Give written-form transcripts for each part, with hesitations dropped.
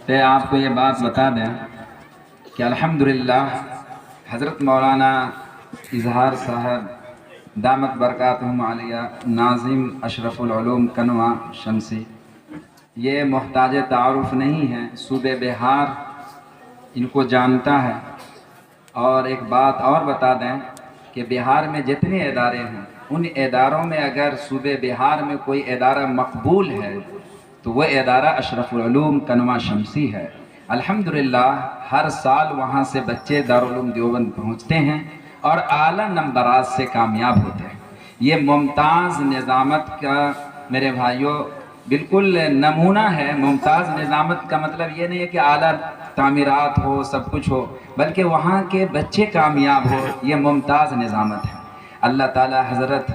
کہ آپ کو یہ بات بتا دیں کہ الحمدللہ حضرت مولانا اظہار صاحب دامت برکاتہم عالیہ ناظم اشرف العلوم کنوا شمسی یہ محتاج تعارف نہیں ہے، صوبے بہار ان کو جانتا ہے۔ اور ایک بات اور بتا دیں کہ بہار میں جتنے ادارے ہیں ان اداروں میں اگر صوبے بہار میں کوئی ادارہ مقبول ہے تو وہ ادارہ اشرف العلوم کنوا شمسی ہے۔ الحمدللہ ہر سال وہاں سے بچے دارالعلوم دیوبند پہنچتے ہیں اور اعلیٰ نمبرات سے کامیاب ہوتے ہیں۔ یہ ممتاز نظامت کا میرے بھائیوں بالکل نمونہ ہے۔ ممتاز نظامت کا مطلب یہ نہیں ہے کہ اعلیٰ تعمیرات ہو، سب کچھ ہو، بلکہ وہاں کے بچے کامیاب ہو، یہ ممتاز نظامت ہے۔ اللہ تعالی حضرت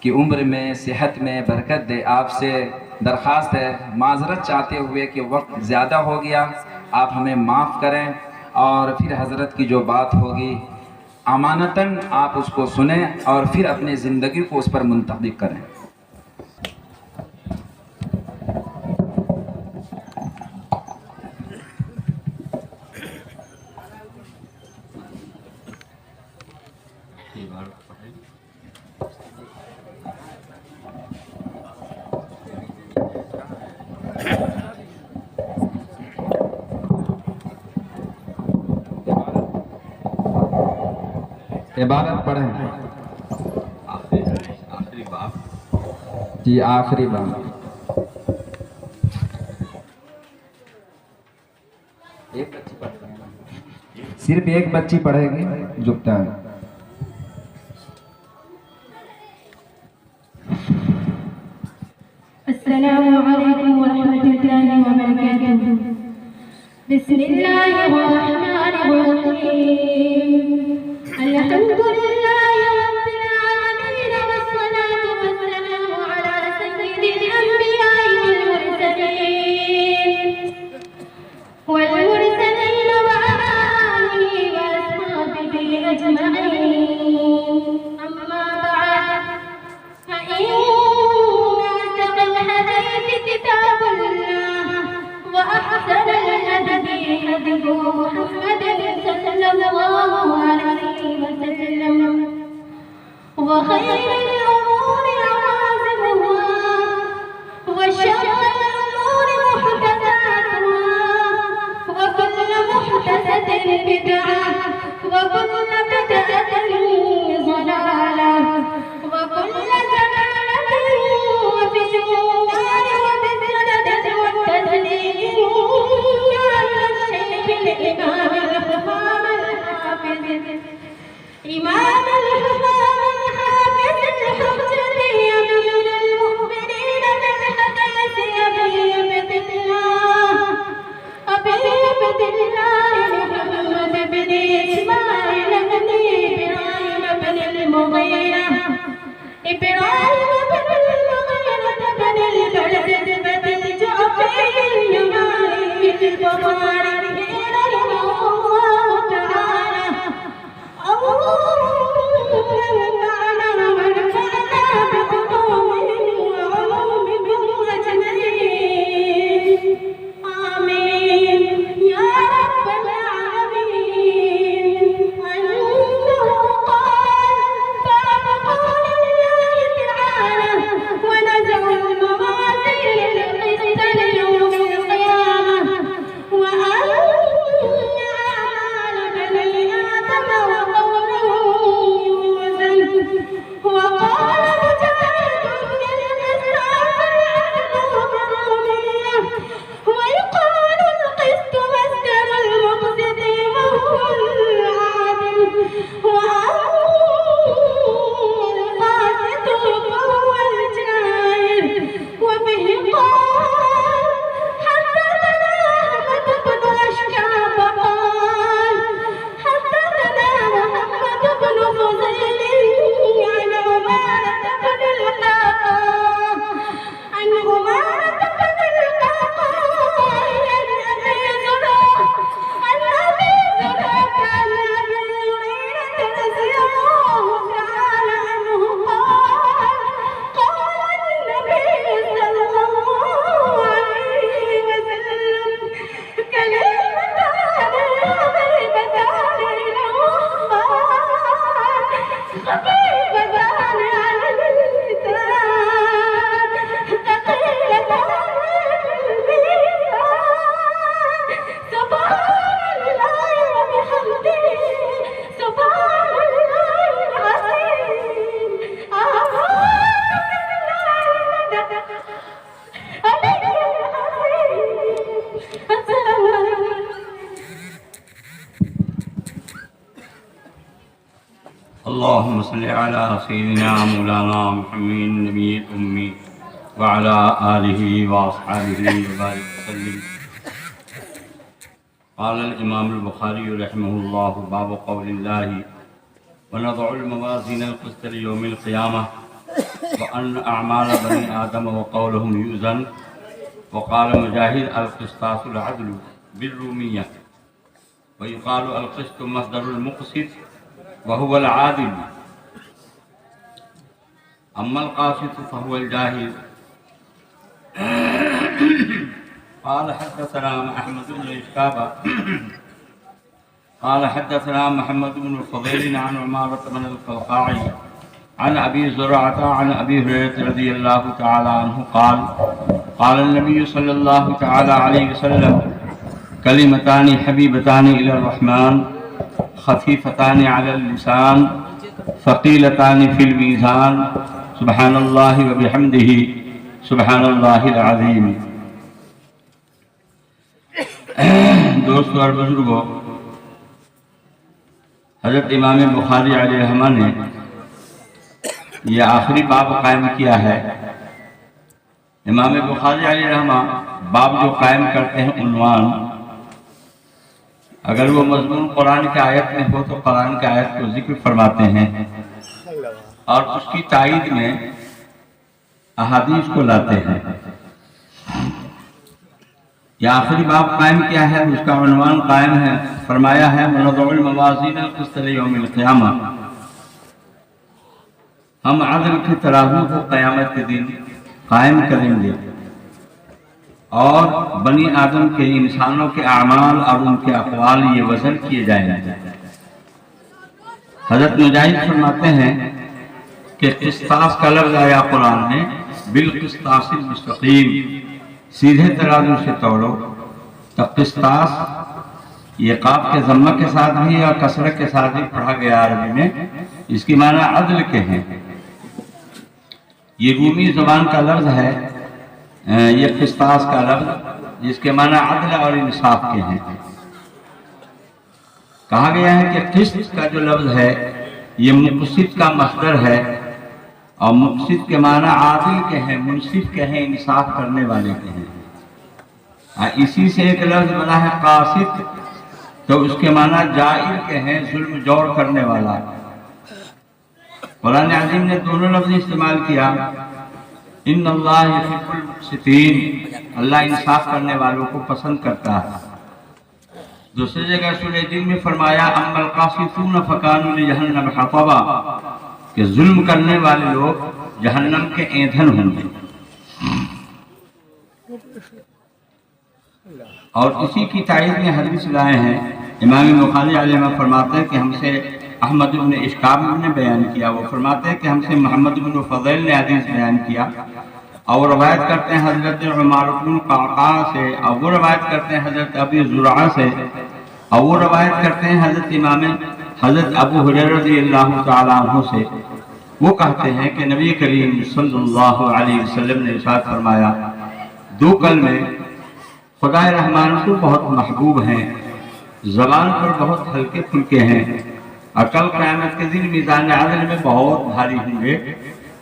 کی عمر میں صحت میں برکت دے۔ آپ سے درخواست ہے، معذرت چاہتے ہوئے کہ وقت زیادہ ہو گیا، آپ ہمیں معاف کریں، اور پھر حضرت کی جو بات ہوگی امانتاً آپ اس کو سنیں اور پھر اپنی زندگی کو اس پر منتخب کریں۔ عبارت پڑھیں آخری بات جی، آخری بات ایک بچی پڑھتے ہیں، صرف ایک بچی پڑھے گی جھکتا ہے۔ السلام علیکم ورحمۃ اللہ وبرکاتہ۔ بسم اللہ الرحمن الرحیم۔ الحمد للہ رب العالمین والصلاة والسلام علی سید الانبیاء والمرسلین وعلی آلہ واصحابہ اجمعین، اما بعد فإن الحديث كتاب الله وأحسن الهدي هدي محمد صلى الله عليه وسلم وخير الأمور عوازمها وشر الأمور محدثاتها وكل محدثة بدعة وكل بدعة ضلالة وكل ضلالة في النار وبالسندة والتدليل على الشيخ الإمام الحافظ إمام الحافظ الحجة أمير المؤمنين بالحديث أبي عبد الله محمد بن إسماعيل بن إبراهيم بن المغيرة إبراهيم بن المغيرة بن البلد بن الجعفر اليماني البخاري رحمه الله تعالى. اللهم انفعنا وانفعنا بعلومهم وعلومكم أجمعين، آمين يا رب العالمين. أنه قال باب قول الله تعالى اللهم صل على سيدنا مولانا محمد النبي الأمي وعلى آله وأصحابه وبارك وسلم. قال الإمام البخاري رحمه الله: باب قول الله: ونضع الموازين القسط ليوم القيامة وأن أعمال بني آدم وقولهم يؤذن. وقال مجاهد: القسطاس العدل بالرومية، ويقال القسط مصدر المقسط وهو العادل. أما القاسط فهو الجاهل. قال حدثنا أحمد بن إشكاب قال حدثنا محمد بن الفضيل عن عمارة بن القوقاعي عن أبي زرعة عن أبي هريرة رضي الله تعالى عنه قال: قال النبي صلى الله تعالى عليه وسلم: كلمتان حبيبتان إلى الرحمن خفيفتان على اللسان ثقيلتان في الميزان سبحان الله وبحمده سبحان الله العظيم. دوستو اور بزرگوں، حضرت امام بخاری علیہ الرحمہ نے یہ آخری باب قائم کیا ہے. امام بخاری علیہ الرحمہ باب جو قائم کرتے ہیں عنوان، اگر وہ مضمون قرآن کی آیت میں ہو تو قرآن کی آیت کو ذکر فرماتے ہیں اور اس کی تائید میں احادیث کو لاتے ہیں. یہ آخری باب قائم کیا ہے، اس کا عنوان قائم ہے، فرمایا ہے: ونضع الموازین القسط لیوم القیامہ. ہم عدل کی ترازو کو قیامت کے دن قائم کریں گے اور بنی آدم کے انسانوں کے اعمال اور ان کے اقوال یہ وزن کیے جائیں گے. حضرت مجاہد فرماتے ہیں کہ قسطاس کا لفظ آیا قرآن میں بالقسطاس المستقیم، سیدھے ترازو سے توڑو. تو قسطاس یہ قاف کے ضمہ کے ساتھ بھی اور کسرہ کے ساتھ بھی پڑھا گیا عربی میں، اس کی معنی عدل کے ہیں. یہ رومی زبان کا لفظ ہے یہ قسطاس کا لفظ، جس کے معنی عدل اور انصاف کے ہیں. کہا گیا ہے کہ قسط کا جو لفظ ہے یہ مقسط کا مصدر ہے اور مقسط کے معنی عادل کے ہیں، منصف کے ہیں، انصاف کرنے والے کے ہیں. اسی سے ایک لفظ بنا ہے قاسط، تو اس کے معنی جائر کے ہیں، ظلم جور کرنے والا. قرآن عظیم نے دونوں لفظ استعمال کیا. ان اللہ یحب المقسطین، اللہ انصاف کرنے والوں کو پسند کرتا ہے. دوسری جگہ سورہ جن میں فرمایا: اما القاسطون فکانوا لجہنم حطبا، کہ ظلم کرنے والے لوگ جہنم کے ایندھن ہوں گے. اور اسی کی تائید میں حدیث لائے ہیں. امام بخاری علیہ السلام فرماتے ہیں کہ ہم سے احمد بن اشکاب نے بیان کیا، وہ فرماتے ہیں کہ ہم سے محمد بن فضیل نے حدیث بیان کیا، اور روایت کرتے ہیں حضرت عمارة بن القوقاع سے، اور وہ روایت کرتے ہیں حضرت ابی زرعہ سے، اور وہ روایت کرتے ہیں حضرت ابو ہریرہ رضی اللہ تعالیٰ عنہ سے. وہ کہتے ہیں کہ نبی کریم صلی اللہ علیہ وسلم نے ارشاد فرمایا: دو کلمے خدا رحمان کو بہت محبوب ہیں، زبان پر بہت ہلکے پھلکے ہیں، اور کل قیامت کے دن میزان عدل میں بہت بھاری ہوں گے.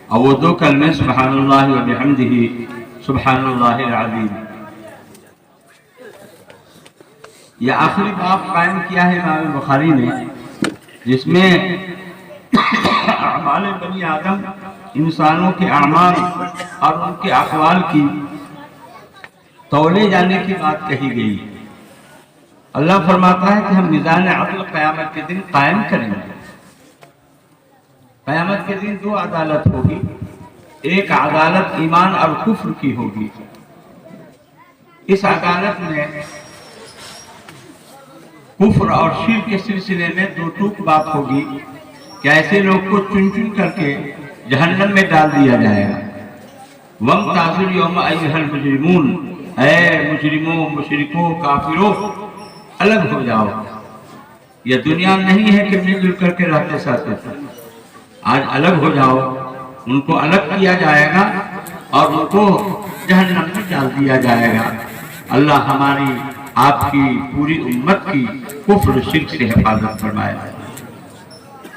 اور وہ دو کلمے سبحان اللہ و بحمدہ سبحان اللہ العظیم. یہ آخری باب قائم کیا ہے امام بخاری نے، جس میں اعمال بنی آدم، انسانوں کے اعمال اور ان کے اقوال کی تولے جانے کی بات کہی گئی. اللہ فرماتا ہے کہ ہم میزان عدل قیامت کے دن قائم کریں گے. قیامت کے دن دو عدالت ہوگی، ایک عدالت ایمان اور کفر کی ہوگی. اس عدالت میں کفر اور شرک کے سلسلے میں دو ٹوک بات ہوگی کہ ایسے لوگ کو چن چن کر کے جہنم میں ڈال دیا جائے گا. وَامْتَازُوا الْيَوْمَ أَيُّهَا الْمُجْرِمُونَ، اے مجرموں، مشرکوں، کافروں، الگ ہو جاؤ. یہ دنیا نہیں ہے کہ مل جل کر کے رہتے ساتھ، آج الگ ہو جاؤ. ان کو الگ کیا جائے گا اور ان کو جہنم میں ڈال دیا جائے گا. اللہ ہماری آپ کی پوری امت کی کفر شرک سے حفاظت فرمائے.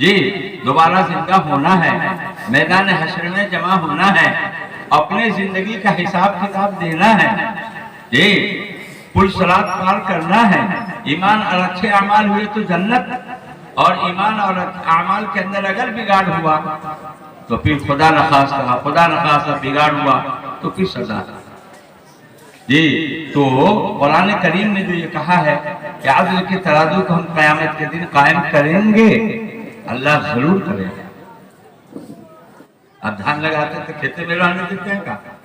جی دوبارہ زندہ ہونا ہے، میدان حشر میں جمع ہونا ہے، اپنے زندگی کا حساب کتاب دینا ہے، جی پل صراط پار کرنا ہے۔ ایمان اور اچھے اعمال ہوئے تو جنت، اور ایمان اور اعمال کے اندر اگر بگاڑ ہوا تو پھر خدا نخواستہ بگاڑ ہوا تو پھر سزا۔ جی تو قرآن کریم نے جو یہ کہا ہے کہ عدل کے ترازو کو ہم قیامت کے دن قائم کریں گے، اللہ ضرور کرے گا۔ اب دھان لگاتے تو کھیتے میں رہنے دیتے ہیں کہاں؟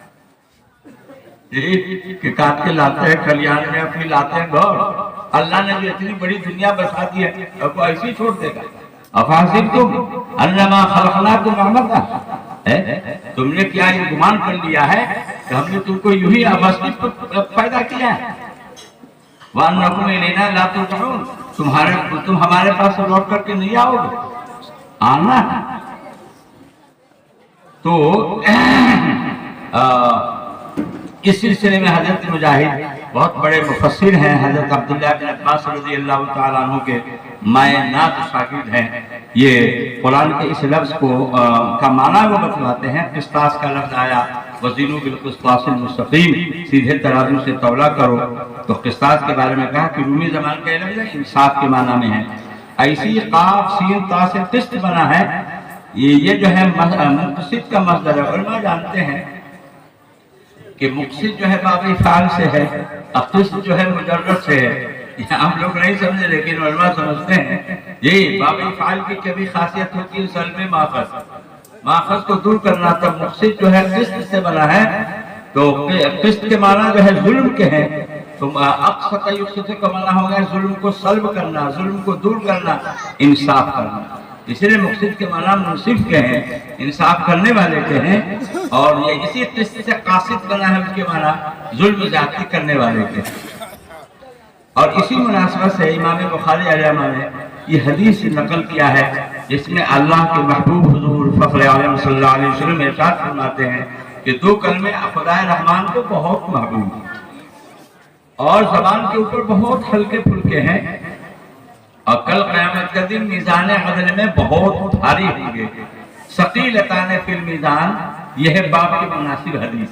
کہ کاٹ کے لاتے ہیں کلیان میں اپنی لاتے ہیں گھر۔ اللہ نے جو اتنی بڑی دنیا بسا دی ہے اب وہ ایسے ہی چھوڑ دے گا؟ افحسبتم انما خلقناکم عبثا، تم نے کیا یہ گمان کر لیا ہے کہ ہم نے تم کو یوں ہی عبثی پیدا کیا ہے؟ وانکم الینا لا ترجعون، تم ہمارے پاس لوٹ کر کے نہیں آؤ گے، آنا ہے۔ تو اس سلسلے میں حضرت مجاہد بہت بڑے مفسر ہیں، حضرت عبداللہ بن عباس رضی اللہ تعالیٰ عنہ کے مائع ناز شاگرد ہیں، یہ قرآن کے اس لفظ کو کا معنی وہ بتلاتے ہیں۔ قسطاس کا لفظ آیا وزنوا بالقسطاس المستقیم، سیدھے ترازو سے تولا کرو، تو قسطاس کے بارے میں کہا کہ رومی زبان کا لفظ ہے، انصاف کے معنی میں ہے۔ ایسی قاف سین تا سے قسط بنا ہے، یہ جو ہے مقصد کا مصدر ہے۔ علماء جانتے ہیں کہ مقصد جو ہے باب فعل سے ہے، قسط جو ہے مجرد سے ہے۔ ہم لوگ نہیں سمجھے لیکن علماء سمجھتے ہیں۔ یہ باب فعل کی کبھی خاصیت ہوتی ہے اصل میں ماخذ کو دور کرنا، تب مقصد جو ہے قسط سے بنا ہے، تو قسط کے معنی جو ہے ظلم کے ہیں، تو اقسط یقسط کا معنی ہوگا ظلم کو سلب کرنا، ظلم کو دور کرنا، انصاف کرنا۔ اس لیے مقصد کے معنی منصف کے ہیں، انصاف کرنے والے کے ہیں، اور یہ اسی قسط سے قاصد بنا ہے، اس کے معنی ظلم زیادتی کرنے والے کے ہیں۔ اور اسی مناسبت سے امام بخاری علیہ نے یہ حدیث نقل کیا ہے جس میں اللہ کے محبوب حضور فخر عالم صلی اللہ علیہ وسلم ارشاد فرماتے ہیں کہ دو کلمے خدا رحمان کو بہت محبوب ہیں اور زبان کے اوپر بہت ہلکے پھلکے ہیں، اور کل قیامت کا دن میزان عدل میں بہت بھاری ہوں گے۔ ثقیلتان فی المیزان، یہ ہے باب کی مناسب حدیث۔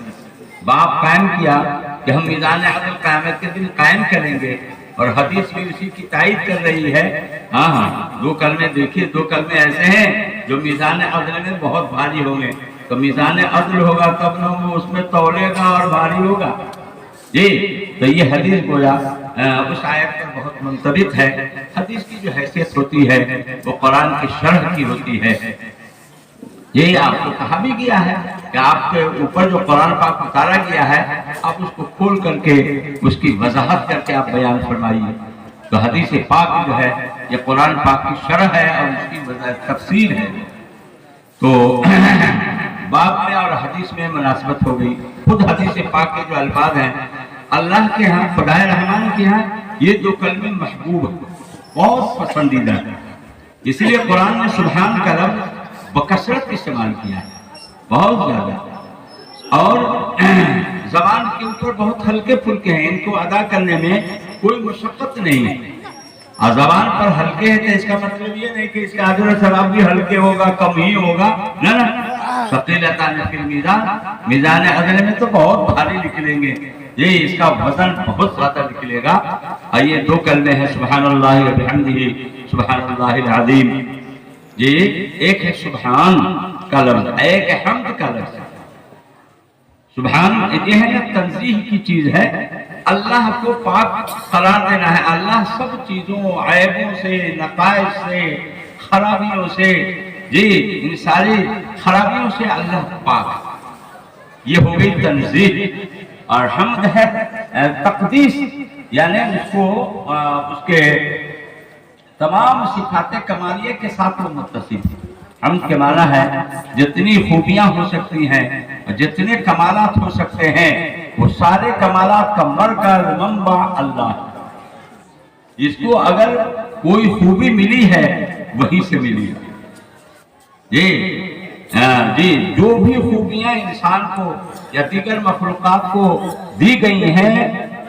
باب قائم کیا کہ ہم میزان عدل قیامت کے دن قائم کریں گے، اور حدیث بھی اسی کی تائید کر رہی ہے۔ ہاں دو کلمے دیکھیے، دو کلمے ایسے ہیں جو میزان عدل میں بہت بھاری ہوں گے، تو میزان عدل ہوگا تب نہ وہ اس میں تولے گا اور بھاری ہوگا۔ جی تو یہ حدیث گویا اس آیت پر بہت منطبق ہے۔ حدیث کی جو حیثیت ہوتی ہے وہ قرآن کی شرح کی ہوتی ہے۔ یہ آپ کو کہا بھی گیا ہے کہ آپ کے اوپر جو قرآن پاک اتارا گیا ہے آپ اس کو کھول کر کے اس کی وضاحت کر کے آپ بیان فرمائیے۔ تو حدیث پاک جو ہے یہ قرآن پاک کی شرح ہے اور اس کی تفسیر ہے۔ تو باب میں اور حدیث میں مناسبت ہو گئی۔ خود حدیث پاک کے جو الفاظ ہیں اللہ کے ہاں، خدا رحمان کے ہاں یہ دو کلمے محبوب ہیں، بہت پسندیدہ ہیں۔ اس لیے قرآن نے سبحان کا لفظ بکثرت استعمال کیا ہے، بہت زیادہ، اور زبان کے اوپر بہت ہلکے پھلکے ہیں، ان کو ادا کرنے میں کوئی مشقت نہیں ہے۔ اور زبان پر ہلکے ہے تو اس کا مطلب یہ نہیں کہ اس کا اجر و ثواب بھی ہلکے ہوگا، کم ہی ہوگا، نہ ثقیلتان فی المیزان، میزان عدل میں تو بہت بھاری نکلیں گے، یہ اس کا وزن بہت زیادہ نکلے گا۔ اور یہ دو کلمے ہیں سبحان اللہ و بحمدہ سبحان اللہ العظیم۔ جی ایک ہے سبحان کا لفظ، ایک ہے حمد کا لفظ۔ سبحان یہ ہے نا تنزیہ کی چیز ہے، اللہ کو پاک قرار دینا ہے۔ اللہ سب چیزوں، عیبوں سے، نقائص سے، خرابیوں سے، جی ان ساری خرابیوں سے اللہ پاک، یہ ہو گئی تنزیہ۔ اور حمد ہے تقدیس، یعنی اس کو اس کے تمام صفات کمالیہ کے ساتھ وہ متصل۔ حمد کے معنی ہے جتنی خوبیاں ہو سکتی ہیں، جتنے کمالات ہو سکتے ہیں، وہ سارے کمالات کا مرکز منبع اللہ ہے۔ اس کو اگر کوئی خوبی ملی ہے وہیں سے ملی ہے۔ جی جو بھی خوبیاں انسان کو یا دیگر مخلوقات کو دی گئی ہیں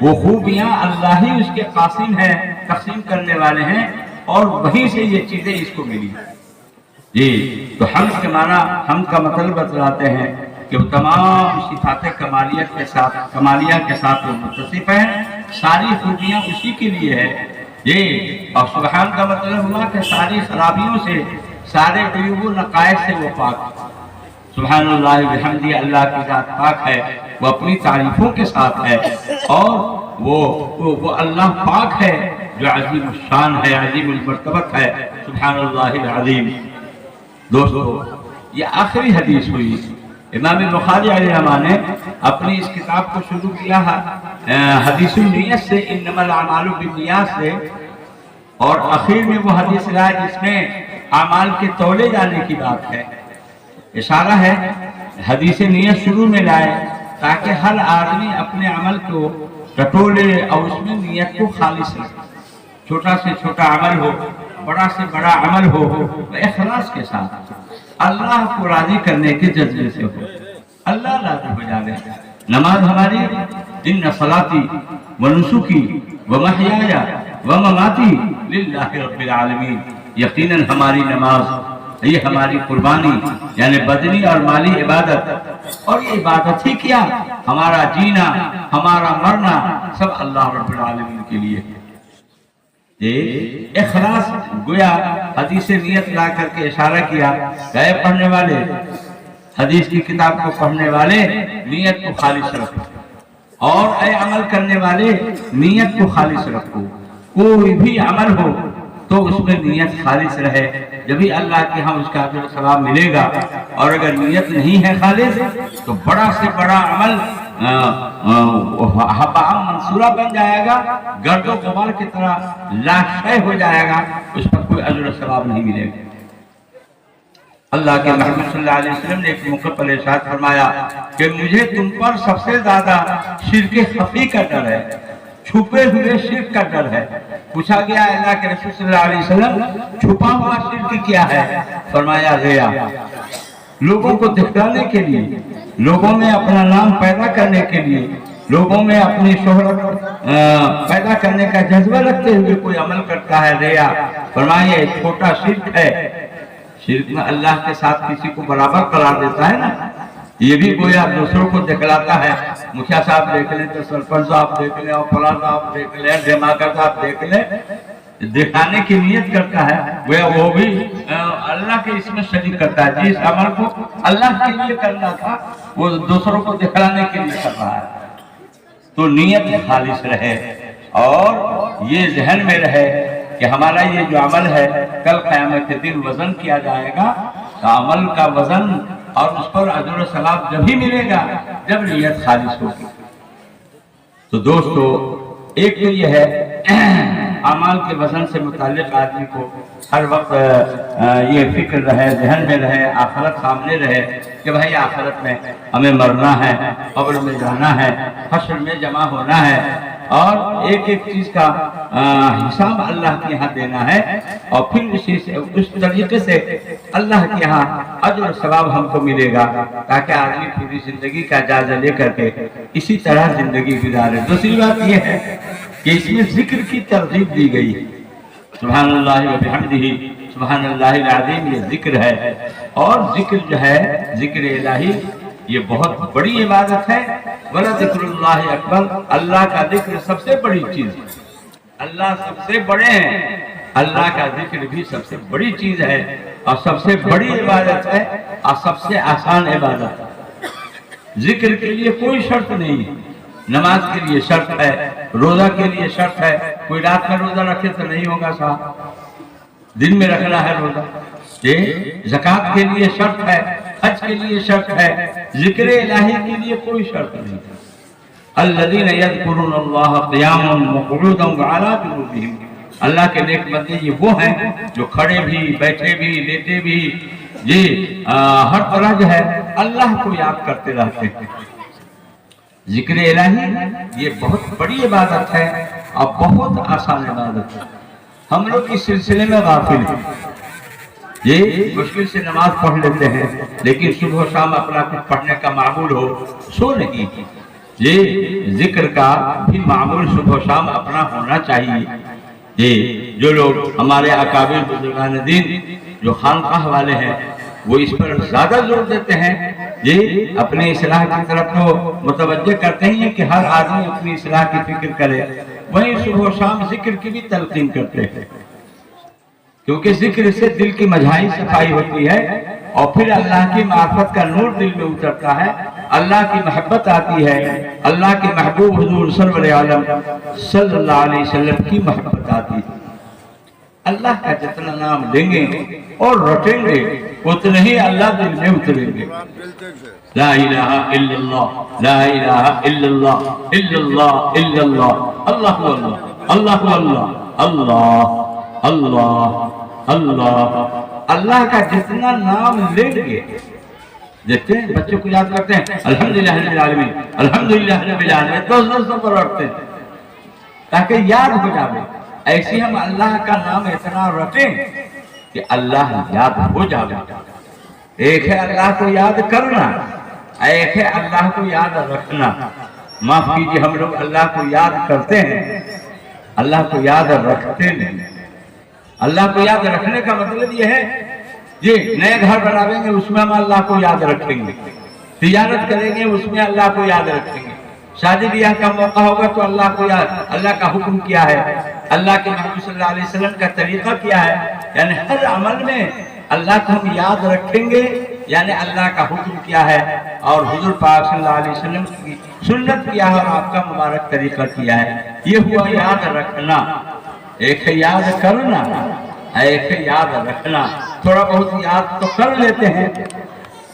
وہ خوبیاں اللہ ہی اس کے قاسم ہیں، تقسیم کرنے والے ہیں، اور وہیں سے یہ چیزیں اس کو ملی۔ جی تو حمد کے معنی، حمد کا مطلب بتلاتے ہیں کہ وہ تمام صفات کمالیت کے ساتھ، کمالیہ کے ساتھ وہ متصف ہے، ساری خوبیاں اسی کے لیے ہے یہ۔ اور سبحان کا مطلب ہوا کہ ساری خرابیوں سے، سارے عیوب و نقائص سے وہ پاک۔ سبحان اللہ بحمدہ، اللہ کی ذات پاک ہے، وہ اپنی تعریفوں کے ساتھ ہے، اور وہ اللہ پاک ہے جو عظیم الشان ہے، عظیم المرتبت ہے۔ سبحان اللہ العظیم۔ دوستو یہ آخری حدیث ہوئی۔ امام بخاری علیہ الرحمہ نے اپنی اس کتاب کو شروع کیا حدیث النیت سے، انما الاعمال بالنیات سے، اور اخیر میں وہ حدیث لائے جس میں اعمال کے تولے جانے کی بات ہے، اشارہ ہے حدیث نیت شروع میں لائے تاکہ ہر آدمی اپنے عمل کو ٹٹولے اور اس میں نیت کو خالص رکھے، چھوٹا سے چھوٹا عمل ہو، بڑا سے بڑا عمل ہو، اخلاص کے ساتھ اللہ کو راضی کرنے کے جذبے سے ہو، اللہ راضی ہو جائے۔ نماز ہماری ان صلاتی و نسکی و محیایا و مماتی للہ رب العالمین، یقیناً ہماری نماز، یہ ہماری قربانی یعنی بدنی اور مالی عبادت، اور یہ عبادت ہی کیا، ہمارا جینا، ہمارا مرنا سب اللہ رب العالمین کے لیے ہے۔ اخلاص گویا حدیث نیت لا کر کے اشارہ کیا کہ اے پڑھنے والے، حدیث کی کتاب کو پڑھنے والے نیت کو خالص رکھو، اور اے عمل کرنے والے نیت کو خالص رکھو۔ کوئی بھی عمل ہو تو اس میں نیت خالص رہے، جبھی اللہ کے ہاں اس کا اجر و ثواب ملے گا، اور اگر نیت نہیں ہے خالص تو بڑا سے بڑا عمل ہباء منصورہ بن جائے گا، گرد و غبار کی طرح لاشے ہو جائے گا، اس پر کوئی اجر و ثواب نہیں ملے گا۔ اللہ کے محمد صلی اللہ علیہ وسلم نے ایک موقع پر ارشاد فرمایا کہ مجھے تم پر سب سے زیادہ شرک خفی کا ڈر ہے، چھپے ہوئے شرک کا ڈر ہے۔ پوچھا گیا اللہ کے رسول صلی اللہ علیہ وسلم چھپا ہوا شرک کیا ہے؟ فرمایا ریا، لوگوں کو دکھانے کے لیے، لوگوں میں اپنا نام پیدا کرنے کے لیے، لوگوں میں اپنی شہرت پیدا کرنے کا جذبہ رکھتے ہوئے کوئی عمل کرتا ہے، ریا۔ فرمایا یہ چھوٹا شرک ہے۔ شرک میں اللہ کے ساتھ کسی کو برابر قرار دیتا ہے نا، یہ بھی گویا دوسروں کو دکھلاتا ہے، مکھیا صاحب دیکھ لیں تو سرپنچ صاحب دیکھ لیں اور فلاں صاحب دیکھ لیں، دھماکہ صاحب دیکھ لیں، دکھانے کی نیت کرتا ہے، وہ بھی اللہ کے اس میں شریک کرتا ہے۔ جس عمل کو اللہ کے لیے کرنا تھا وہ دوسروں کو دکھلانے کے لیے کر رہا ہے۔ تو نیت خالص رہے، اور یہ ذہن میں رہے کہ ہمارا یہ جو عمل ہے کل قیامت کے دن وزن کیا جائے گا، تو عمل کا وزن اور اس پر اجر و ثواب جبھی ملے گا جب نیت خالص ہوگی۔ تو دوستو ایک تو یہ ہے اعمال کے وزن سے متعلق آدمی کو ہر وقت یہ فکر رہے، ذہن میں رہے، آخرت سامنے رہے کہ بھائی آخرت میں ہمیں مرنا ہے، قبر میں جانا ہے، حشر میں جمع ہونا ہے، اور ایک ایک چیز کا حساب اللہ کے یہاں دینا ہے، اور پھر اس طریقے سے اللہ کے یہاں اجر و ثواب ہم کو ملے گا، تاکہ آدمی پوری زندگی کا جائزہ لے کر کے اسی طرح زندگی گزارے۔ دوسری بات یہ ہے کہ اس میں ذکر کی ترغیب دی گئی، سبحان اللہ و بحمدہ سبحان اللہ العظیم، یہ ذکر ہے، اور ذکر جو ہے ذکر الہی یہ بہت بڑی عبادت ہے۔ وَلَذِكْرُ اللَّهِ اکبر، اللہ کا ذکر سب سے بڑی چیز ہے، اللہ سب سے بڑے ہیں، اللہ کا ذکر بھی سب سے بڑی چیز ہے، اور سب سے بڑی عبادت ہے، اور سب سے آسان عبادت ہے۔ ذکر کے لیے کوئی شرط نہیں ہے، نماز کے لیے شرط ہے، روزہ کے لیے شرط ہے، کوئی رات میں روزہ رکھے تو نہیں ہوگا صاحب، دن میں رکھنا ہے روزہ۔ زکوٰۃ کے لیے شرط ہے، حج کے لیے شرط ہے، ذکر الہی کے لیے کوئی شرط نہیں۔ الذین یذکرون اللہ قیاما وقعودا وعلی جنوبہم، اللہ کے نیک بندے یہ وہ ہیں جو کھڑے بھی، بیٹھے بھی، لیٹے بھی، ہر طرح جو ہے اللہ کو یاد کرتے رہتے ہیں۔ ذکر الہی یہ بہت بڑی عبادت ہے اور بہت آسان عبادت ہے۔ ہم لوگ اس سلسلے میں غافل ہیں، یہ مشکل سے نماز پڑھ لیتے ہیں، لیکن صبح و شام اپنا کچھ پڑھنے کا معمول ہو، سو نہیں۔ یہ ذکر کا بھی معمول صبح و شام اپنا ہونا چاہیے، جی جو لوگ ہمارے اکابر بزرگان دین جو خانقاہ والے ہیں وہ اس پر زیادہ زور دیتے ہیں، جی اپنی اصلاح کی طرف کو متوجہ کرتے ہیں کہ ہر آدمی اپنی اصلاح کی فکر کرے، وہیں صبح و شام ذکر کی بھی تلقین کرتے ہیں، کیونکہ ذکر سے دل کی مجھائی صفائی ہوتی ہے اور پھر اللہ کی معرفت کا نور دل میں اترتا ہے، اللہ کی محبت آتی ہے، اللہ کے محبوب حضور سرور عالم صلی اللہ علیہ وسلم کی محبت آتی ہے۔ اللہ کا جتنا نام لیں گے اور رٹیں گے اتنے ہی اللہ دل میں اتریں گے۔ لا الہ الا اللہ، لا الہ الا اللہ، الا اللہ الا اللہ، اللہ اللہ، اللہ اللہ، اللہ اللہ اللہ، اللہ کا جتنا نام لیں گے، دیکھتے ہیں بچوں کو یاد کرتے ہیں الحمدللہ رب العالمین، الحمدللہ رب العالمین، 10 نمبر رٹتے ہیں تاکہ یاد ہو جائے۔ ایسی ہم اللہ کا نام اتنا رٹیں کہ اللہ یاد ہو جائے۔ ایک ہے اللہ کو یاد کرنا، ایک ہے اللہ کو یاد رکھنا۔ معاف کیجیے، ہم لوگ اللہ کو یاد کرتے ہیں، اللہ کو یاد رکھتے نہیں۔ اللہ کو یاد رکھنے کا مطلب یہ ہے جی نئے گھر بناویں گے اس میں ہم اللہ کو یاد رکھیں گے، تجارت کریں گے اس میں اللہ کو یاد رکھیں گے، شادی بیاہ کا موقع ہوگا تو اللہ کو یاد، اللہ کا حکم کیا ہے، اللہ کے محبوب صلی اللہ علیہ وسلم کا طریقہ کیا ہے، یعنی ہر عمل میں اللہ کو ہم یاد رکھیں گے، یعنی اللہ کا حکم کیا ہے اور حضور پاک صلی اللہ علیہ وسلم کی سنت کیا ہے اور آپ کا مبارک طریقہ کیا ہے۔ یہ ہوا یاد رکھنا۔ ایک ہے یاد کرنا، ایک ہے یاد رکھنا۔ تھوڑا بہت یاد تو کر لیتے ہیں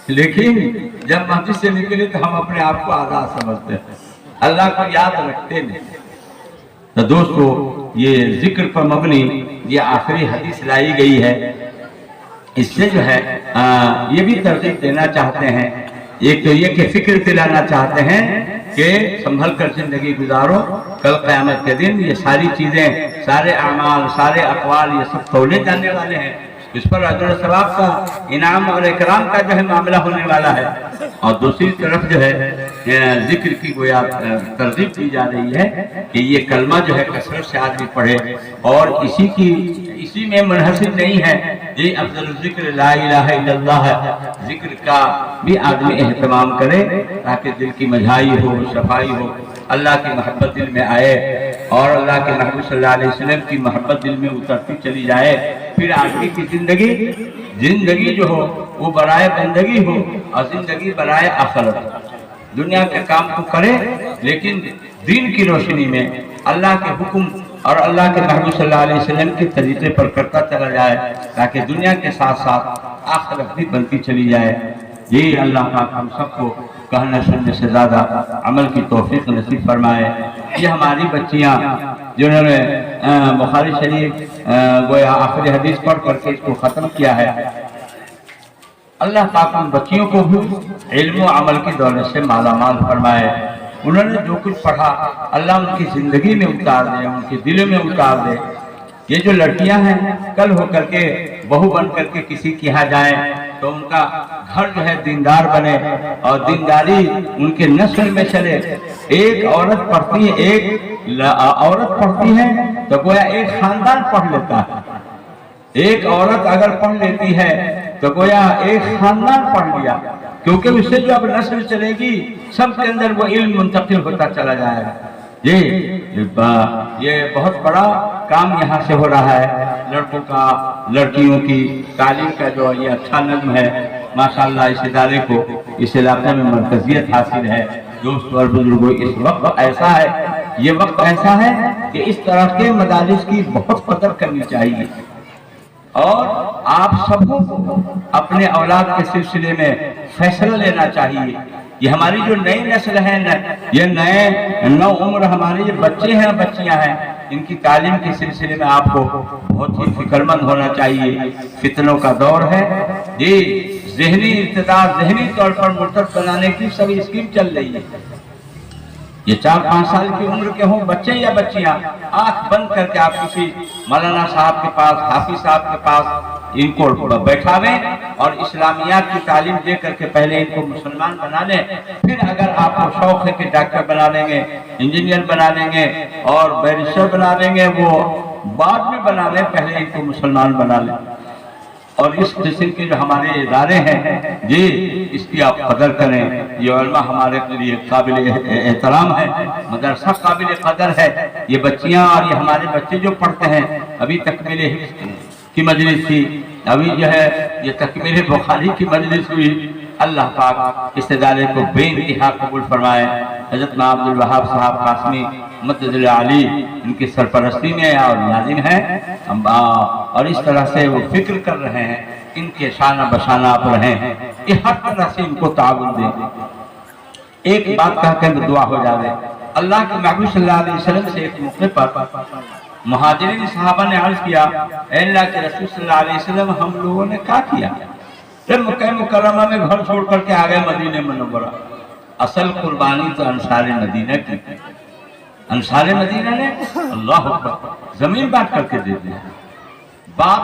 لیکن جب مسجد سے نکلے تو ہم اپنے آپ کو آزاد سمجھتے ہیں، اللہ کو یاد رکھتے نہیں۔ تو دوستو یہ ذکر پر مبنی یہ آخری حدیث لائی گئی ہے، اس سے جو ہے یہ بھی ترغیب دینا چاہتے ہیں، ایک تو یہ کہ فکر دلانا چاہتے ہیں کہ سنبھل کر زندگی گزارو، کل قیامت کے دن یہ ساری چیزیں، سارے اعمال، سارے اقوال یہ سب تولے جانے والے ہیں، اس پر اجر و ثواب کا انعام اور اکرام کا جو ہے معاملہ ہونے والا ہے۔ اور دوسری طرف جو ہے ذکر کی گویا ترغیب دی جا رہی ہے کہ یہ کلمہ جو ہے کثرت سے آدمی پڑھے، اور اسی میں منحصر نہیں ہے، یہ افضل الذکر لا الہ الا اللہ ہے، ذکر کا بھی آدمی اہتمام کرے تاکہ دل کی مجھائی ہو، صفائی ہو، اللہ کی محبت دل میں آئے اور اللہ کے محبوب صلی اللہ علیہ وسلم کی محبت دل میں اترتی چلی جائے۔ پھر آدمی کی زندگی جو ہو وہ برائے بندگی ہو اور زندگی برائے آخرت۔ دنیا کے کام کو کرے لیکن دین کی روشنی میں اللہ کے حکم اور اللہ کے محبوب صلی اللہ علیہ وسلم کے طریقے پر کرتا چلا جائے تاکہ دنیا کے ساتھ ساتھ آخرت بھی بنتی چلی جائے۔ یہ اللہ پاک ہم سب کو کہنے سننے سے زیادہ عمل کی توفیق نصیب فرمائے۔ یہ ہماری بچیاں جنہوں نے بخاری شریف گویا آخری حدیث پڑھ کر کے اس کو ختم کیا ہے، اللہ پاک ان بچیوں کو بھی علم و عمل کی دولت سے مالا مال فرمائے۔ انہوں نے جو کچھ پڑھا اللہ ان کی زندگی میں اتار دے، ان کے دلوں میں اتار دے۔ یہ جو لڑکیاں ہیں کل ہو کر کے بہو بن کر کے کسی کے یہاں جائیں تو ان کا گھر جو ہے دیندار بنے اور دینداری ان کے نسل میں چلے۔ ایک عورت پڑھتی ہے، ایک عورت پڑھتی ہے تو گویا ایک خاندان پڑھ لیتا ہے، ایک عورت اگر پڑھ لیتی ہے تو گویا ایک خاندان پڑھ لیا، کیونکہ اس سے جو اب نسل چلے گی سب کے اندر وہ علم منتقل ہوتا چلا جائے گا۔ یہ بہت بڑا کام یہاں سے ہو رہا ہے، لڑکوں کا، لڑکیوں کی تعلیم کا جو یہ اچھا نظم ہے، ماشاءاللہ اس ادارے کو اس علاقے میں مرکزیت حاصل ہے۔ دوست اور بزرگوں، اس وقت ایسا ہے، یہ وقت ایسا ہے کہ اس طرح کے مدارس کی بہت قدر کرنی چاہیے، اور آپ سب کو اپنے اولاد کے سلسلے میں فیصلہ لینا چاہیے۔ یہ ہماری جو نئی نسل ہے، یہ نئے نو عمر ہمارے جو بچے ہیں بچیاں ہیں، ان کی تعلیم کے سلسلے میں آپ کو بہت ہی فکر مند ہونا چاہیے۔ فتنوں کا دور ہے، ذہنی ارتداد، ذہنی طور پر مرتد بنانے کی سب اسکیم چل رہی ہے۔ یہ 4-5 سال کی عمر کے ہوں بچے یا بچیاں، آنکھ بند کر کے آپ کسی مولانا صاحب کے پاس، حافظ صاحب کے پاس ان کو بیٹھاویں اور اسلامیات کی تعلیم دے کر کے پہلے ان کو مسلمان بنا لیں، پھر اگر آپ کو شوق ہے کہ ڈاکٹر بنا لیں گے، انجینئر بنا لیں گے اور بیرسٹر بنا لیں گے، وہ بعد میں بنا لیں، پہلے ان کو مسلمان بنا لیں۔ اور اس قسم کے جو ہمارے ادارے ہیں جی، اس کی آپ قدر کریں۔ یہ علماء ہمارے لیے قابل احترام ہے، مدرسہ قابل قدر ہے۔ یہ بچیاں اور یہ ہمارے بچے جو پڑھتے ہیں، ابھی تکمیل حفظ کی مجلس تھی، ابھی جو ہے یہ تکمیل بخاری کی مجلس ہوئی۔ اللہ پاک اس ادارے کو بے انتہا قبول فرمائے۔ حضرت مولانا عبد الوہاب صاحب قاسمی مدد علی ان کی سرپرستی میں اور ناظم ہیں، اور اس طرح سے وہ فکر کر رہے ہیں، ان کے شانہ بشانہ آپ رہیں کہ ہر طرح سے ان کو تعاون دیں۔ ایک بات کہہ کر دعا ہو جاوے۔ اللہ کے محبوب صلی اللہ علیہ وسلم سے ایک موقع پر مہاجرین صحابہ نے عرض کیا، اے اللہ کے رسول صلی اللہ علیہ وسلم، ہم لوگوں نے کیا کیا؟ پھر مکہ مکرمہ میں گھر چھوڑ کر کے آگئے مدینہ منورہ۔ اصل قربانی تو انصار مدینہ کی، انصار مدینہ نے اللہ اکبر زمین بانٹ کر کے دے دیا، باغ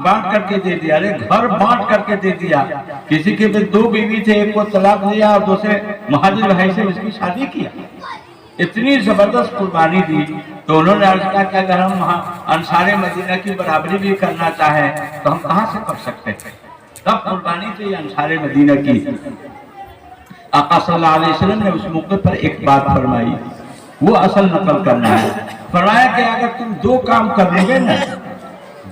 بانٹ کر کے دے دیا، گھر بانٹ کر کے دے دیا۔ کسی کے بھی 2 بیوی تھے، ایک کو طلاق دیا اور دوسرے مہاجر بھائی سے اس کی شادی کیا۔ اتنی زبردست قربانی دی تو انہوں نے عرض کیا کہ اگر ہم انصار مدینہ کی برابری بھی کرنا چاہیں تو ہم کہاں سے کر سکتے ہیں؟ تب قربانی تو یہ انصار مدینہ کی۔ آقا صلی اللہ علیہ وسلم نے اس موقع پر ایک بات فرمائی، وہ اصل نقل کرنا ہے۔ فرمایا کہ اگر تم 2 کام کر لو گے نا،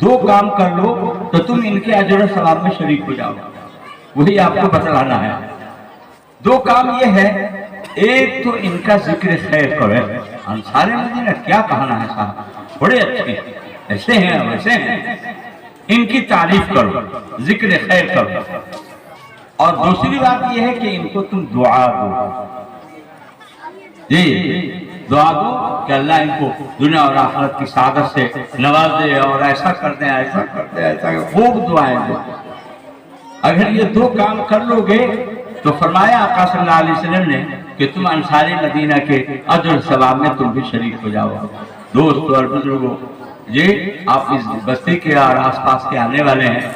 2 کام کر لو تو تم ان کے اجر و ثواب میں شریک ہو جاؤ۔ وہی آپ کو بتلانا ہے۔ 2 کام یہ ہے، ایک تو ان کا ذکر خیر کرے۔ انصار مدینہ کیا کہنا ہے صاحب، بڑے اچھے ایسے ہیں ویسے ہیں، ان کی تعریف کرو، ذکر خیر کرو۔ اور دوسری بات یہ ہے کہ ان کو تم دعا دو، جی دعا دو کہ اللہ ان کو دنیا اور آخرت کی سعادت سے نواز دے، اور ایسا کر دیں ایسا کر دیں ایسا، خوب دعائیں دو۔ اگر یہ 2 کام کر لو گے تو فرمایا آقا صلی اللہ علیہ وسلم نے کہ تم انصار مدینہ کے اجر ثواب میں تم بھی شریک ہو جاؤ۔ دوستو اور بزرگوں، یہ آپ اس بستی کے اور آس پاس کے آنے والے ہیں،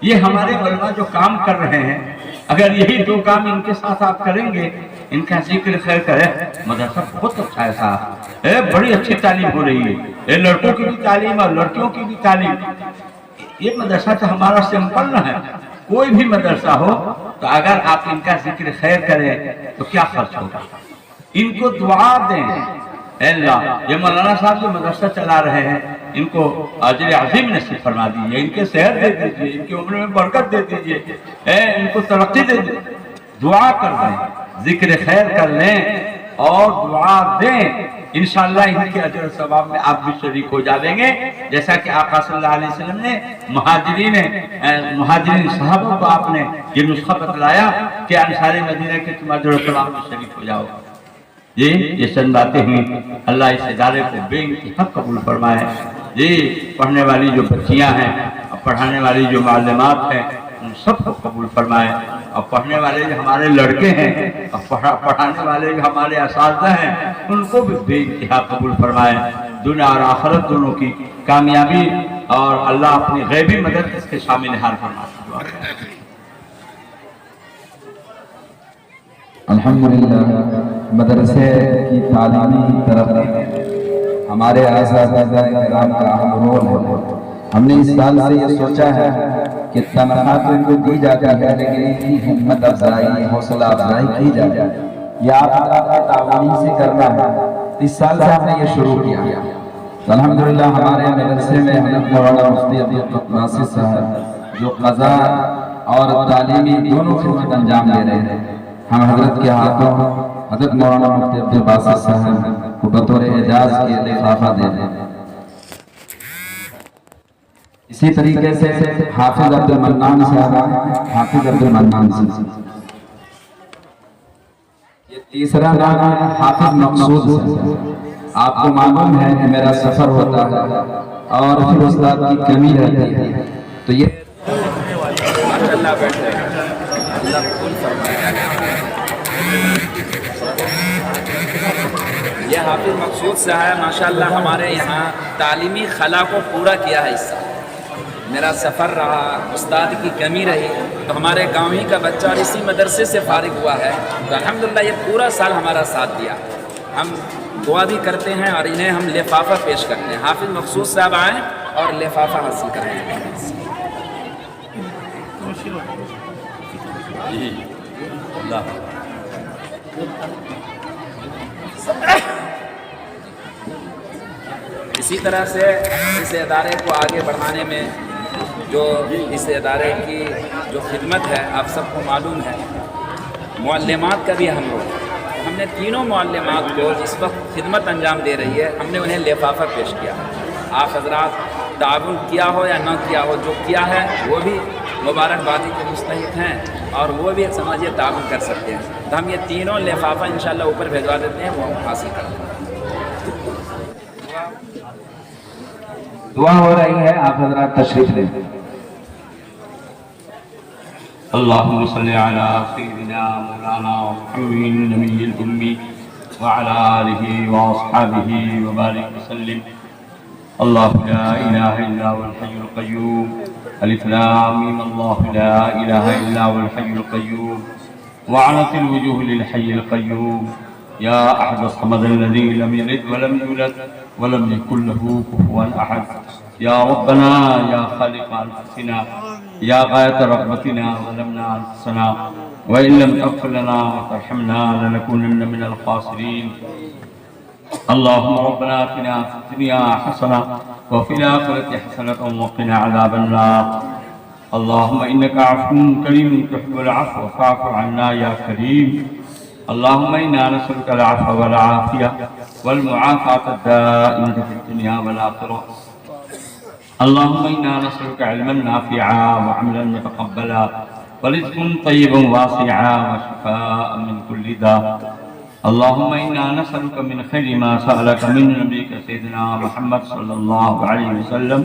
یہ ہمارے علماء جو کام کر رہے ہیں، اگر یہی 2 کام ان کے ساتھ آپ کریں گے، ان کا ذکر خیر کرے، مدرسہ بہت اچھا ہے صاحب، بڑی اچھی تعلیم ہو رہی ہے، لڑکوں کی بھی تعلیم اور لڑکیوں کی بھی تعلیم۔ یہ مدرسہ تو ہمارا سمپل نہ ہے، کوئی بھی مدرسہ ہو تو اگر آپ ان کا ذکر خیر کریں تو کیا خرچ ہوگا؟ ان کو دعا دیں، اے اللہ یہ مولانا صاحب جو مدرسہ چلا رہے ہیں، ان کو اجر عظیم نصیب فرما دیجیے، ان کے صحت دے دیجیے، ان کی عمر میں برکت دے دیجیے، ان کو ترقی دے دیجیے۔ دعا کر لیں، ذکر خیر کر لیں اور دعا دیں، انشاءاللہ ان کے اجر و ثواب میں آپ بھی شریک ہو جائیں گے۔ جیسا کہ آقا صلی اللہ علیہ وسلم نے مہاجرین صحابہ کو آپ نے یہ نسخہ بتلایا کہ انصار مدینہ کے تم اجر و ثواب میں شریک ہو جاؤ۔ یہ چند باتیں ہیں، اللہ اس ادارے کو بے انتہا قبول فرمائے۔ پڑھنے والی جو بچیاں ہیں اور پڑھانے والی جو معلمات ہیں، ان سب کو قبول فرمائے، اور پڑھنے والے جو ہمارے لڑکے ہیں اور پڑھانے والے جو ہمارے اساتذہ ہیں، ان کو بھی بے انتہا قبول فرمائے۔ دنیا اور آخرت دونوں کی کامیابی اور اللہ اپنی غیبی مدد اس کے شامل حال فرمائے۔ الحمدللہ مدرسے کی تعلیمی ترقی میں ہمارے اساتذہ کرام کا اہم رول ہے۔ ہم نے اس سال سے یہ سوچا ہے کہ تنخواہ تو ان کو دی جاتی ہے، لیکن ان کی ہمت افزائی، حوصلہ افزائی کی جائے، یہ آپ کا تعاونی سے کرنا ہے۔ اس سال سے ہم نے یہ شروع کیا۔ تو الحمدللہ ہمارے مدرسے میں حضرت مولانا مفتی عبد الناصر صاحب جو قضا اور تعلیمی دونوں خدمت انجام دے رہے ہیں، ہم حضرت کے ہاتھوں حضرت مولانا مفتی عبد الباسط صاحب کو بطور اعزاز کے لفافہ دے رہے ہیں۔ اسی طریقے سے حافظ عبد المنان صاحب، حافظ عبد المنان صاحب، یہ تیسرا نام ہے حافظ مقصود صاحب۔ آپ کو معلوم ہے کہ میرا سفر ہوتا ہے اور پھر استاد کی کمی رہتی ہے، تو یہ ماشاءاللہ بیٹھے اللہ قبول فرمائے۔ یہ حافظ مقصود صاحب ماشاءاللہ ہمارے یہاں تعلیمی خلا کو پورا کیا ہے اس سال۔ میرا سفر رہا، استاد کی کمی رہی، تو ہمارے گاؤں ہی کا بچہ اور اسی مدرسے سے فارغ ہوا ہے، تو الحمدللہ یہ پورا سال ہمارا ساتھ دیا۔ ہم دعا بھی کرتے ہیں اور انہیں ہم لفافہ پیش کرتے ہیں. حافظ مقصود صاحب آئیں اور لفافہ حاصل کریں. جی اللہ اسی طرح سے اس ادارے کو آگے بڑھانے میں جو اس ادارے کی جو خدمت ہے آپ سب کو معلوم ہے. معلمات کا بھی ہم لوگ ہم نے تینوں معلمات کو جس وقت خدمت انجام دے رہی ہے ہم نے انہیں لفافہ پیش کیا. آپ حضرات تعاون کیا ہو یا نہ کیا ہو، جو کیا ہے وہ بھی مبارکبادی کے مستحق ہیں اور وہ بھی سمجھیے تعاون کر سکتے ہیں. تو ہم یہ تینوں لفافہ انشاءاللہ اوپر بھیجوا دیتے ہیں، وہ ہم حاصل کرتے ہیں. دعا ہو رہی ہے، آپ حضرات تشریف لیں. اللهم صل على سيدنا مولانا محمد النبي الأمي وعلى آله وأصحابه وبارك وسلم. الله لا إله إلا هو الحي القيوم. ألف لام ميم. الله لا إله إلا هو الحي القيوم. وعنت الوجوه للحي القيوم. يا أحد الصمد الذي لم يلد ولم يولد ولم يكن له كفوا أحد. يا ربنا يا خالق أنفسنا يا غاية رغبتنا ظلمنا أنفسنا وإن لم تغفر لنا وترحمنا لنكونن من الخاسرين. اللهم ربنا آتنا في الدنيا حسنة وفي الآخرة حسنة وقنا عذاب النار. اللهم إنك عفو كريم تحب العفو فاعف عنا يا كريم. اللهم إنا نسألك العفو والعافية والمعافاة الدائمة في الدنيا والآخرة. اللهم إنا نسألك علما نافعا وعملا متقبلا ورزقا طيبا واسعا وشفاء من كل داء. اللهم إنا نسألك من خير ما سألك من نبيك سيدنا محمد صلى الله عليه وسلم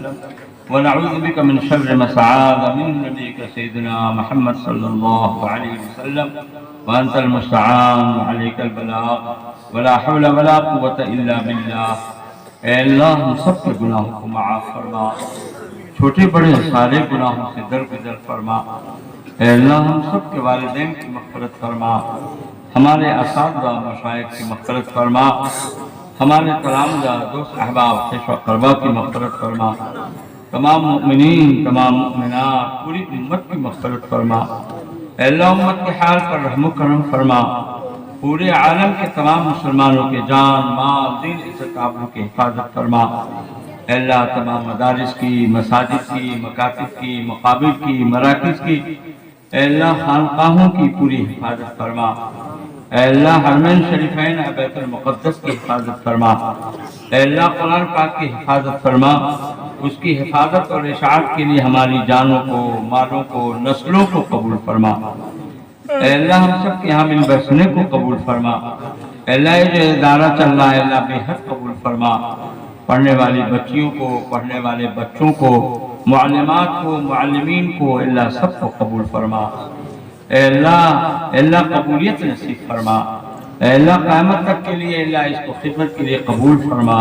ونعوذ بك من شر ما استعاذ من نبيك سيدنا محمد صلى الله عليه وسلم وأنت المستعان وعليك البلاغ ولا حول ولا قوة إلا بالله. اے اللہ ہم سب کے گناہوں کو معاف فرما، چھوٹے بڑے سارے گناہوں سے درگزر فرما. اے اللہ ہم سب کے والدین کی مغفرت فرما، ہمارے اساتذہ مشائخ کی مغفرت فرما، ہمارے تلامذہ دوست احباب خویش و اقربا کی مغفرت فرما، تمام مؤمنین تمام مؤمنات پوری امت کی مغفرت فرما. اے اللہ امت کے حال پر رحم و کرم فرما، پورے عالم کے تمام مسلمانوں کے جان مال دین عزت آبرو کی حفاظت فرما. اے اللہ تمام مدارس کی، مساجد کی، مکاتب کی، مقابر کی، مراکز کی، اے اللہ خانقاہوں کی پوری حفاظت فرما. اے اللہ حرمین شریفین بیت المقدس کی حفاظت فرما. اے اللہ قرآن پاک کی حفاظت فرما، اس کی حفاظت اور اشاعت کے لیے ہماری جانوں کو، مالوں کو، نسلوں کو قبول فرما. اے اللہ ہم سب کے حامل بسنے کو قبول فرما. اے اللہ یہ جو ادارہ چل رہا ہے اللہ بے حد قبول فرما. پڑھنے والی بچیوں کو، پڑھنے والے بچوں کو، معلمات کو، معلمین کو اللہ سب کو قبول فرما. اے اللہ قبولیت نصیب فرما. اے اللہ قیامت تک کے لیے اللہ اس کو خدمت کے لیے قبول فرما.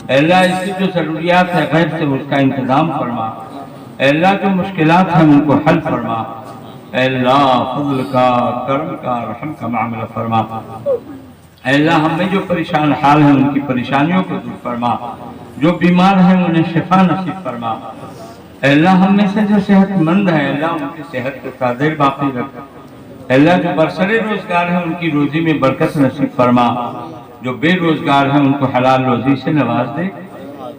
اے اللہ اس کی جو ضروریات ہے غیر سے اس کا انتظام فرما. اے اللہ جو مشکلات ہیں ان کو حل فرما. اے اللہ فضل کا، کرم کا، رحم کا معاملہ فرما. اے اللہ ہم میں جو پریشان حال ہیں ان کی پریشانیوں کو دور فرما، جو بیمار ہیں انہیں شفا نصیب فرما. اے اللہ ہم میں سے جو صحت مند ہیں اللہ ان کی صحت کو قادر باقی رکھ. اے اللہ جو برسر روزگار ہیں ان کی روزی میں برکت نصیب فرما. جو بے روزگار ہیں ان کو حلال روزی سے نواز دے.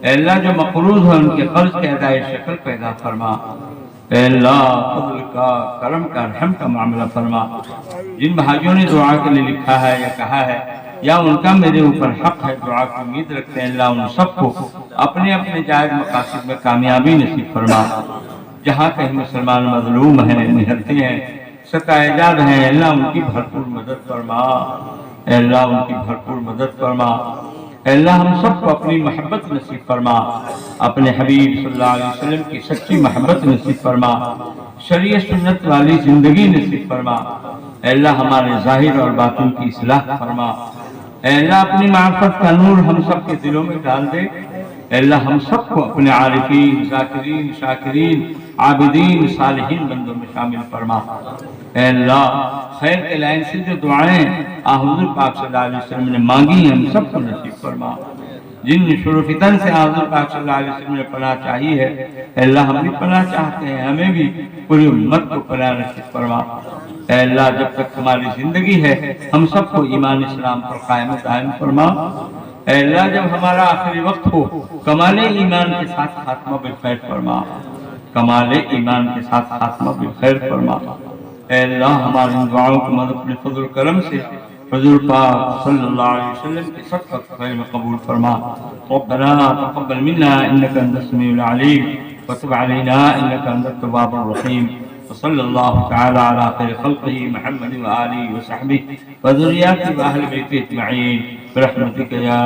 اے اللہ جو مقروض ہیں ان کے قرض کے ادائے شکل پیدا فرما. اے اللہ فضل کا، کرم کا، رحم کا معاملہ فرما. جن بھائیوں نے دعا کے لیے لکھا ہے یا کہا ہے یا ان کا میرے اوپر حق ہے دعا کی امید رکھتے ہیں، اللہ ان سب کو اپنے اپنے جائز مقاصد میں کامیابی نصیب فرما. جہاں کہیں مسلمان مظلوم ہیں، نہتے ہیں، ستائے جا رہے ہیں، اللہ ان کی بھرپور مدد فرما. اے اللہ ان کی بھرپور مدد فرما. اے اللہ ہم سب کو اپنی محبت نصیب فرما، اپنے حبیب صلی اللہ علیہ وسلم کی سچی محبت نصیب فرما، شریعت سنت والی زندگی نصیب فرما. اے اللہ ہمارے ظاہر اور باطن کی اصلاح فرما. اے اللہ اپنی معرفت کا نور ہم سب کے دلوں میں ڈال دے. اے اللہ ہم سب کو اپنے عارفین، ذاکرین، شاکرین، عابدین، صالحین بندوں میں شامل فرما. اے اللہ خیر کے لائن سے جو دعائیں حضور پاک صلی اللہ علیہ وسلم نے مانگی ہیں ہم سب کو نصیب فرما، جن شر و فتن سے حضور پاک صلی اللہ علیہ وسلم نے پناہ چاہی ہے اے اللہ ہم بھی پناہ چاہتے ہیں، ہمیں بھی پوری امت کو پناہ نصیب فرما۔ اے اللہ جب تک ہماری زندگی ہے ہم سب کو ایمان اسلام پر قائم و دائم فرما۔ اے اللہ جب ہمارا آخری وقت ہو کمال ایمان کے ساتھ خاتمہ بالخیر فرما، کمال ایمان کے ساتھ خاتمہ بالخیر فرما۔ اے اللہ ہماری ان دعاؤں کو مدد اپنے فضل و کرم سے حضور پاک صلی اللہ علیہ وسلم کی صدقۃ خیر میں قبول فرما۔ ربنا تقبل منا انك انت السميع العليم وتب علينا انك انت التواب الرحيم، وصلى الله تعالى على خير خلقه محمد وآله وصحبه وذرياته وأهل بيته أجمعين برحمتك يا